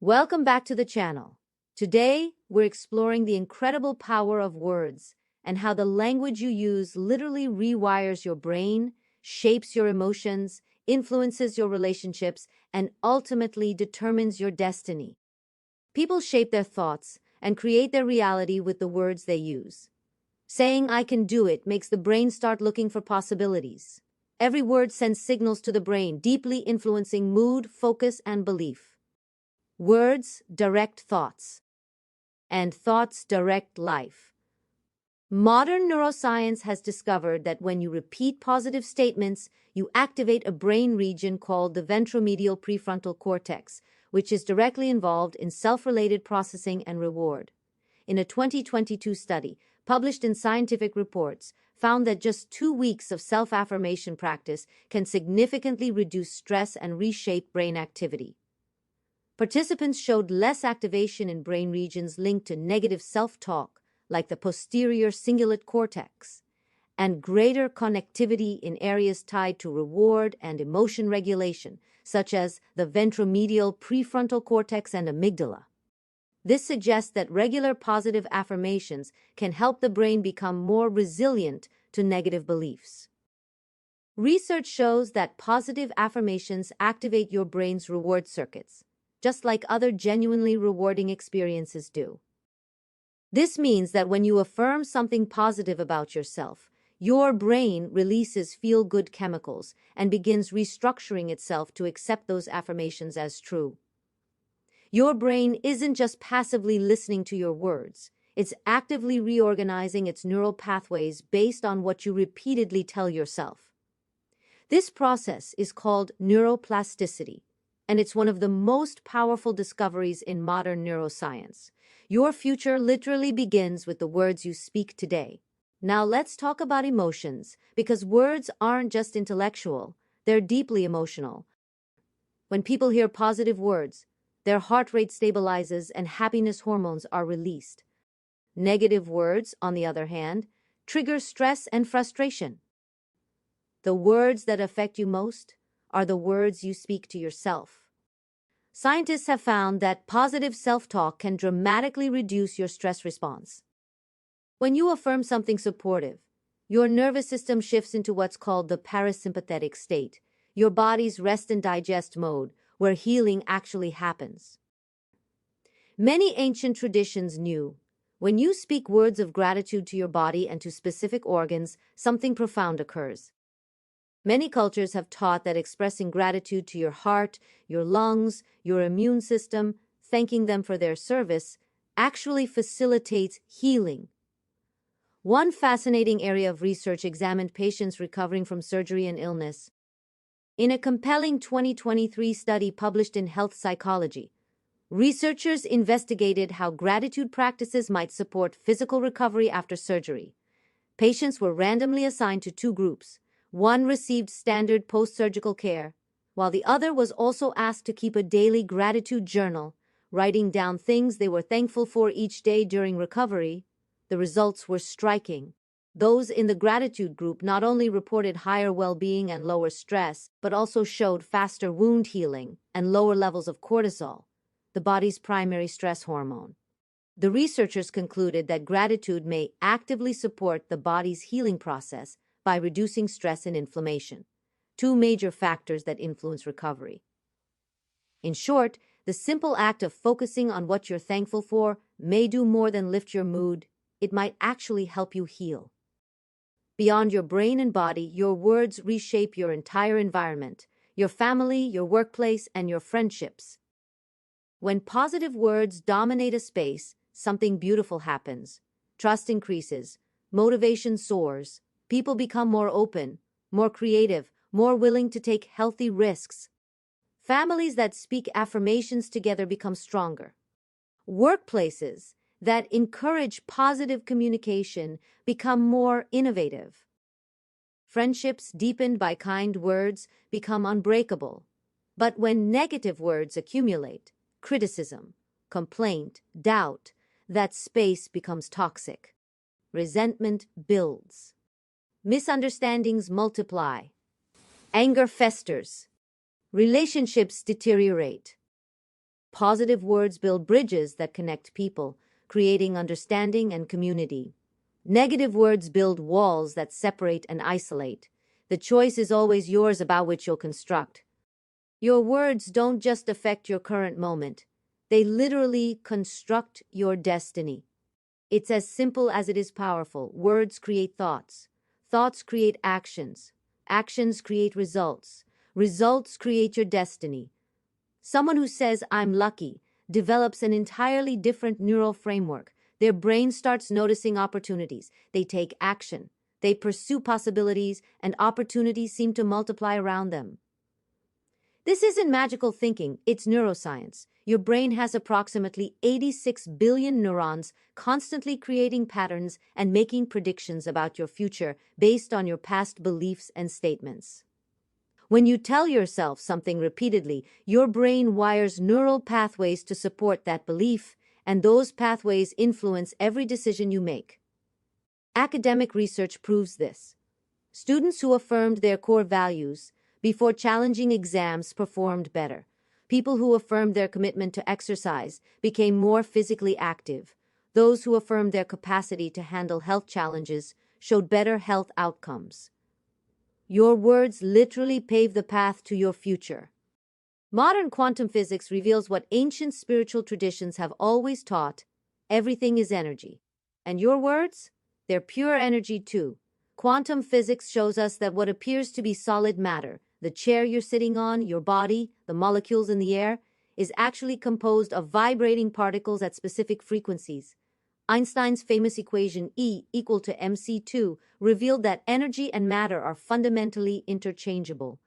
Welcome back to the channel. Today, we're exploring the incredible power of words and how the language you use literally rewires your brain, shapes your emotions, influences your relationships, and ultimately determines your destiny. People shape their thoughts and create their reality with the words they use. Saying "I can do it" makes the brain start looking for possibilities. Every word sends signals to the brain, deeply influencing mood, focus, and belief. Words direct thoughts, and thoughts direct life. Modern neuroscience has discovered that when you repeat positive statements, you activate a brain region called the ventromedial prefrontal cortex, which is directly involved in self-related processing and reward. In a 2022 study, published in Scientific Reports, found that just 2 weeks of self-affirmation practice can significantly reduce stress and reshape brain activity. Participants showed less activation in brain regions linked to negative self-talk, like the posterior cingulate cortex, and greater connectivity in areas tied to reward and emotion regulation, such as the ventromedial prefrontal cortex and amygdala. This suggests that regular positive affirmations can help the brain become more resilient to negative beliefs. Research shows that positive affirmations activate your brain's reward circuits, just like other genuinely rewarding experiences do. This means that when you affirm something positive about yourself, your brain releases feel-good chemicals and begins restructuring itself to accept those affirmations as true. Your brain isn't just passively listening to your words, it's actively reorganizing its neural pathways based on what you repeatedly tell yourself. This process is called neuroplasticity, and it's one of the most powerful discoveries in modern neuroscience. Your future literally begins with the words you speak today. Now let's talk about emotions, because words aren't just intellectual, they're deeply emotional. When people hear positive words, their heart rate stabilizes and happiness hormones are released. Negative words, on the other hand, trigger stress and frustration. The words that affect you most are the words you speak to yourself. Scientists have found that positive self-talk can dramatically reduce your stress response. When you affirm something supportive, your nervous system shifts into what's called the parasympathetic state, your body's rest and digest mode, where healing actually happens. Many ancient traditions knew when you speak words of gratitude to your body and to specific organs, something profound occurs. Many cultures have taught that expressing gratitude to your heart, your lungs, your immune system, thanking them for their service, actually facilitates healing. One fascinating area of research examined patients recovering from surgery and illness. In a compelling 2023 study published in Health Psychology, researchers investigated how gratitude practices might support physical recovery after surgery. Patients were randomly assigned to 2 groups. One received standard post-surgical care, while the other was also asked to keep a daily gratitude journal, writing down things they were thankful for each day during recovery. The results were striking. Those in the gratitude group not only reported higher well-being and lower stress, but also showed faster wound healing and lower levels of cortisol, the body's primary stress hormone. The researchers concluded that gratitude may actively support the body's healing process by reducing stress and inflammation, 2 major factors that influence recovery. In short, the simple act of focusing on what you're thankful for may do more than lift your mood. It might actually help you heal. Beyond your brain and body, your words reshape your entire environment, your family, your workplace, and your friendships. When positive words dominate a space, something beautiful happens. Trust increases, motivation soars, people become more open, more creative, more willing to take healthy risks. Families that speak affirmations together become stronger. Workplaces that encourage positive communication become more innovative. Friendships deepened by kind words become unbreakable. But when negative words accumulate, criticism, complaint, doubt, that space becomes toxic. Resentment builds. Misunderstandings multiply. Anger festers. Relationships deteriorate. Positive words build bridges that connect people, creating understanding and community. Negative words build walls that separate and isolate. The choice is always yours about which you'll construct. Your words don't just affect your current moment, they literally construct your destiny. It's as simple as it is powerful. Words create thoughts. Thoughts create actions. Actions create results. Results create your destiny. Someone who says, "I'm lucky," develops an entirely different neural framework. Their brain starts noticing opportunities. They take action. They pursue possibilities, and opportunities seem to multiply around them. This isn't magical thinking, it's neuroscience. Your brain has approximately 86 billion neurons constantly creating patterns and making predictions about your future based on your past beliefs and statements. When you tell yourself something repeatedly, your brain wires neural pathways to support that belief, and those pathways influence every decision you make. Academic research proves this. Students who affirmed their core values before challenging exams performed better. People who affirmed their commitment to exercise became more physically active. Those who affirmed their capacity to handle health challenges showed better health outcomes. Your words literally pave the path to your future. Modern quantum physics reveals what ancient spiritual traditions have always taught: everything is energy. And your words? They're pure energy too. Quantum physics shows us that what appears to be solid matter, the chair you're sitting on, your body, the molecules in the air, is actually composed of vibrating particles at specific frequencies. Einstein's famous equation E equal to mc2 revealed that energy and matter are fundamentally interchangeable.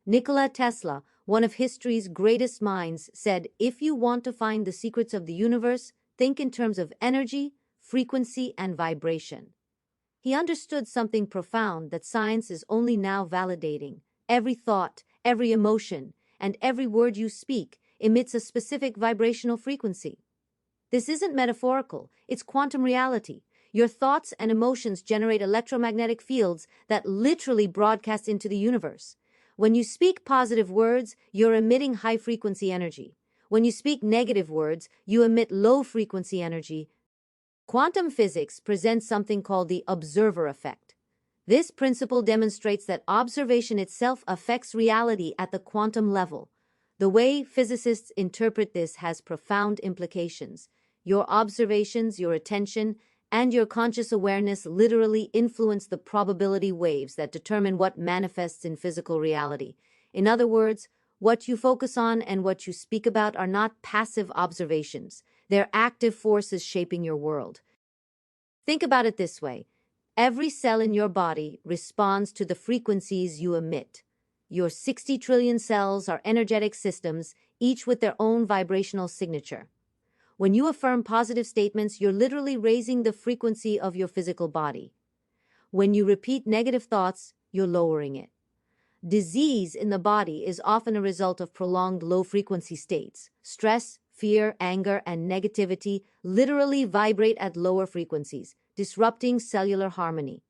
Nikola Tesla, one of history's greatest minds, said, "If you want to find the secrets of the universe, think in terms of energy, frequency, and vibration." He understood something profound that science is only now validating. Every thought, every emotion, and every word you speak emits a specific vibrational frequency. This isn't metaphorical, it's quantum reality. Your thoughts and emotions generate electromagnetic fields that literally broadcast into the universe. When you speak positive words, you're emitting high-frequency energy. When you speak negative words, you emit low-frequency energy. Quantum physics presents something called the observer effect. This principle demonstrates that observation itself affects reality at the quantum level. The way physicists interpret this has profound implications. Your observations, your attention, and your conscious awareness literally influence the probability waves that determine what manifests in physical reality. In other words, what you focus on and what you speak about are not passive observations. They're active forces shaping your world. Think about it this way. Every cell in your body responds to the frequencies you emit. Your 60 trillion cells are energetic systems, each with their own vibrational signature. When you affirm positive statements, you're literally raising the frequency of your physical body. When you repeat negative thoughts, you're lowering it. Disease in the body is often a result of prolonged low-frequency states. Stress, fear, anger, and negativity literally vibrate at lower frequencies, disrupting cellular harmony.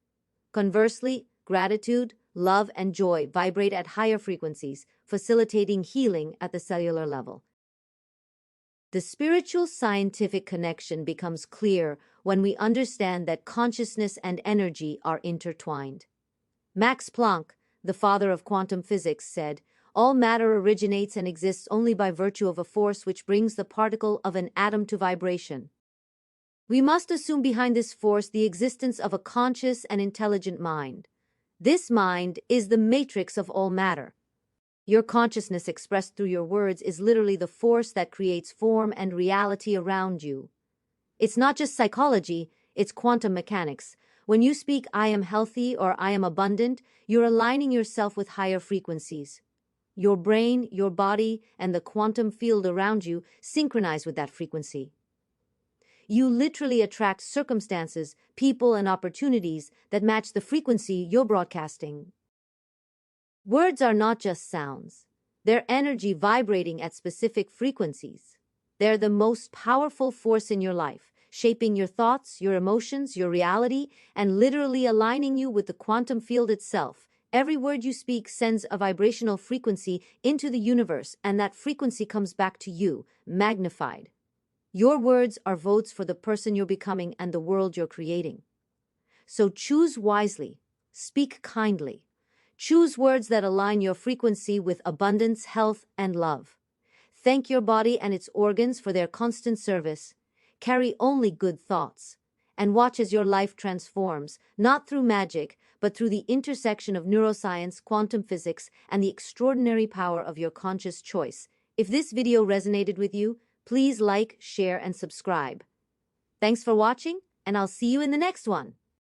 Conversely, gratitude, love, and joy vibrate at higher frequencies, facilitating healing at the cellular level. The spiritual scientific connection becomes clear when we understand that consciousness and energy are intertwined. Max Planck, the father of quantum physics, said, "All matter originates and exists only by virtue of a force which brings the particle of an atom to vibration." We must assume behind this force the existence of a conscious and intelligent mind. This mind is the matrix of all matter. Your consciousness expressed through your words is literally the force that creates form and reality around you. It's not just psychology, it's quantum mechanics. When you speak, "I am healthy" or "I am abundant," you're aligning yourself with higher frequencies. Your brain, your body, and the quantum field around you synchronize with that frequency. You literally attract circumstances, people, and opportunities that match the frequency you're broadcasting. Words are not just sounds. They're energy vibrating at specific frequencies. They're the most powerful force in your life, shaping your thoughts, your emotions, your reality, and literally aligning you with the quantum field itself. Every word you speak sends a vibrational frequency into the universe, and that frequency comes back to you, magnified. Your words are votes for the person you're becoming and the world you're creating. So choose wisely, speak kindly. Choose words that align your frequency with abundance, health, and love. Thank your body and its organs for their constant service. Carry only good thoughts. And watch as your life transforms, not through magic, but through the intersection of neuroscience, quantum physics, and the extraordinary power of your conscious choice. If this video resonated with you, please like, share, and subscribe. Thanks for watching, and I'll see you in the next one.